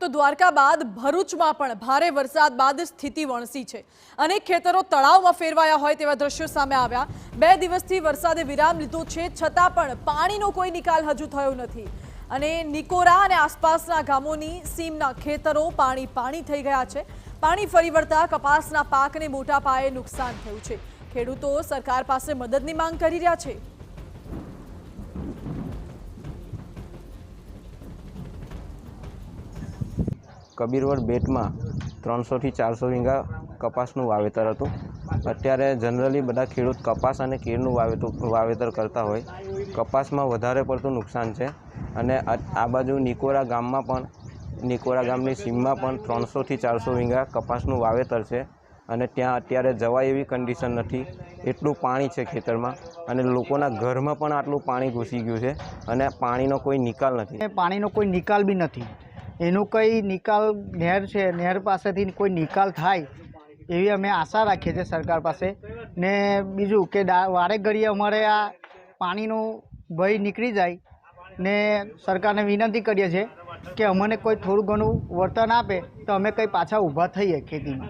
તો દ્વારકા બાદ ભરૂચમાં પણ ભારે વરસાદ બાદ સ્થિતિ વણસી છે। અનેક ખેતરો તળાવમાં ફેરવાયા હોય તેવા દ્રશ્યો સામે આવ્યા। 2 દિવસથી વરસાદે વિરામ લીધો છે, છતાં પણ પાણીનો કોઈ નિકાલ હજુ થયો નથી અને નિકોરા અને આસપાસના ગામોની સીમના ખેતરો પાણી થઈ ગયા છે। પાણી ફરી વળતા કપાસના પાકને મોટા પાયે નુકસાન થયું છે। ખેડૂતો સરકાર પાસે મદદની માંગ કરી રહ્યા છે। કબીરવડ બેટમાં 300 થી 400 વીઘા કપાસનું વાવેતર હતું। અત્યારે જનરલી બધા ખેડૂત કપાસ અને કેળનું વાવેતર કરતા હોય। કપાસમાં વધારે પડતું નુકસાન છે અને આ બાજુ નિકોરા ગામની સીમમાં પણ 300 થી 400 વીઘા કપાસનું વાવેતર છે અને ત્યાં અત્યારે જવાય એવી કન્ડિશન નથી। એટલું પાણી છે ખેતરમાં અને લોકોના ઘરમાં પણ આટલું પાણી ઘૂસી ગયું છે અને પાણીનો કોઈ નિકાલ નથી। પાણીનો કોઈ નિકાલ બી નથી। એનું કંઈ નિકાલ નહેર છે, નહેર પાસેથી કોઈ નિકાલ થાય એવી અમે આશા રાખીએ છીએ સરકાર પાસે। ને બીજું કે વારે ઘડીએ અમારે આ પાણીનો ભય નીકળી જાય ને સરકારને વિનંતી કરીએ છીએ કે અમને કોઈ થોડું ઘણું વળતર આપે તો અમે કંઈ પાછા ઊભા થઈએ ખેતીમાં।